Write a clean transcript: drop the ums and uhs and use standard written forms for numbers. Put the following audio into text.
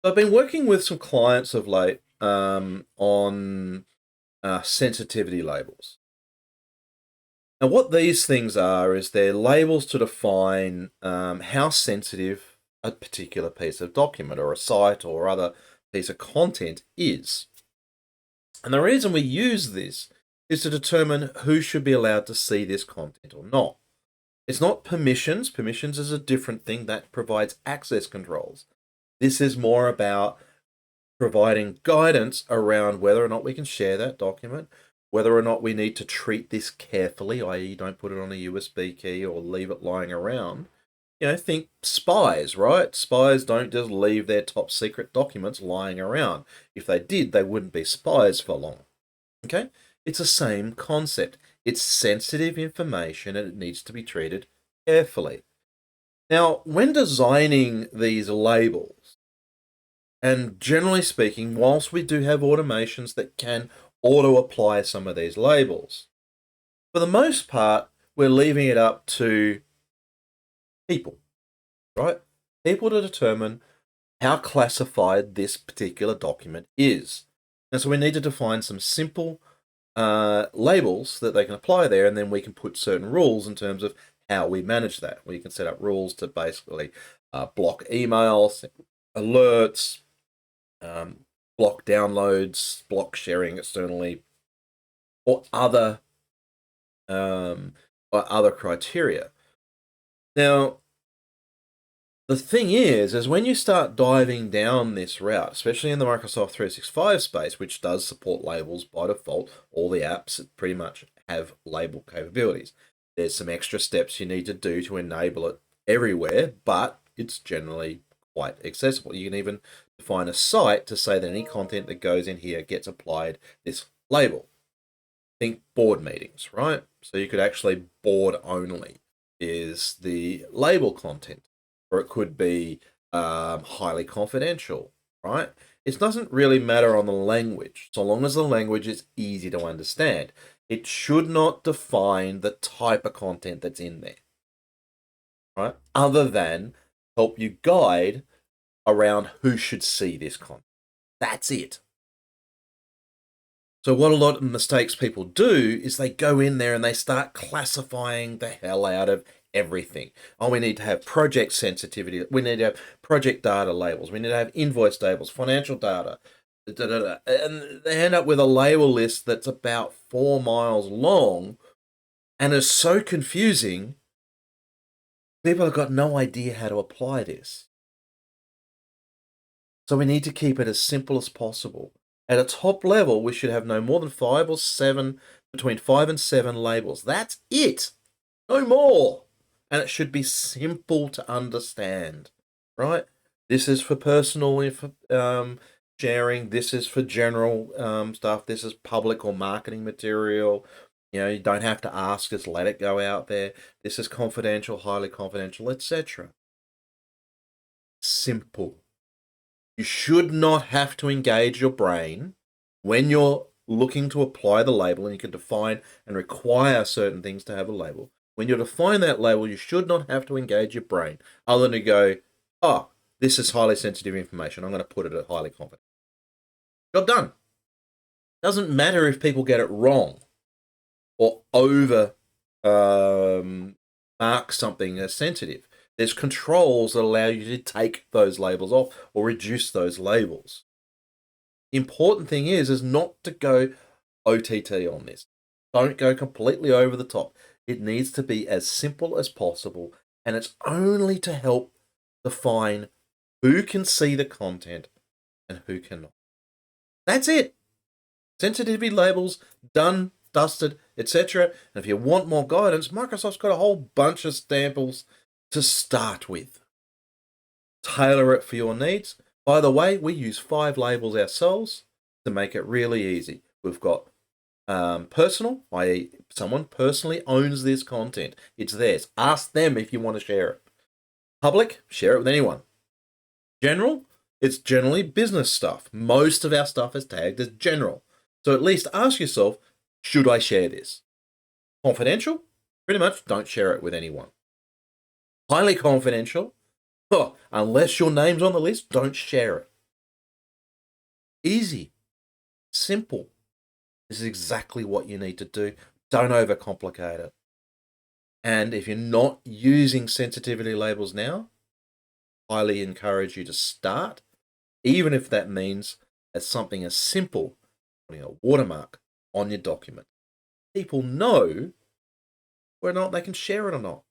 I've been working with some clients of late on sensitivity labels. And what these things are is they're labels to define how sensitive a particular piece of document or a site or other piece of content is. And the reason we use this is to determine who should be allowed to see this content or not. It's not permissions. Permissions is a different thing that provides access controls. This is more about providing guidance around whether or not we can share that document, whether or not we need to treat this carefully, i.e., don't put it on a USB key or leave it lying around. Think spies, right? Spies don't just leave their top secret documents lying around. If they did, they wouldn't be spies for long. Okay? It's the same concept. It's sensitive information and it needs to be treated carefully. Now, when designing these labels, and generally speaking, whilst we do have automations that can auto-apply some of these labels, for the most part, we're leaving it up to people, right? People to determine how classified this particular document is. And so we need to define some simple labels that they can apply there, and then we can put certain rules in terms of how we manage that. We can set up rules to basically block emails, alerts, block downloads, block sharing externally, or other criteria. Now, the thing is when you start diving down this route, especially in the Microsoft 365 space, which does support labels by default, all the apps pretty much have label capabilities. There's some extra steps you need to do to enable it everywhere, but it's generally quite accessible. You can even define a site to say that any content that goes in here gets applied this label. Think board meetings, right? So you could actually board only is the label content, or it could be highly confidential, right? It doesn't really matter on the language, so long as the language is easy to understand. It should not define the type of content that's in there, right? Other than help you guide around who should see this content. That's it. So what a lot of mistakes people do is they go in there and they start classifying the hell out of everything. Oh, we need to have project sensitivity. We need to have project data labels. We need to have invoice labels, financial data. And they end up with a label list that's about 4 miles long and is so confusing. People have got no idea how to apply this. So we need to keep it as simple as possible. At a top level, we should have no more than 5 or 7, between 5 and 7 labels. That's it. No more. And it should be simple to understand, right? This is for personal sharing. This is for general stuff. This is public or marketing material. You don't have to ask us, let it go out there. This is confidential, highly confidential, etc. Simple. You should not have to engage your brain when you're looking to apply the label, and you can define and require certain things to have a label. When you define that label, you should not have to engage your brain other than to go, oh, this is highly sensitive information. I'm going to put it at highly confident. Job done. Doesn't matter if people get it wrong or over mark something as sensitive. There's controls that allow you to take those labels off or reduce those labels. The important thing is not to go OTT on this. Don't go completely over the top. It needs to be as simple as possible, and it's only to help define who can see the content and who cannot. That's it. Sensitivity labels, done, dusted, etc. And if you want more guidance, Microsoft's got a whole bunch of samples to start with. Tailor it for your needs. By the way, we use 5 labels ourselves to make it really easy. We've got personal, i.e. someone personally owns this content. It's theirs. Ask them if you want to share it. Public, share it with anyone. General, it's generally business stuff. Most of our stuff is tagged as general. So at least ask yourself, should I share this? Confidential, pretty much don't share it with anyone. Highly confidential, unless your name's on the list, don't share it. Easy, simple. This is exactly what you need to do. Don't overcomplicate it. And if you're not using sensitivity labels now, highly encourage you to start, even if that means as something as simple as putting a watermark on your document. People know whether or not they can share it or not.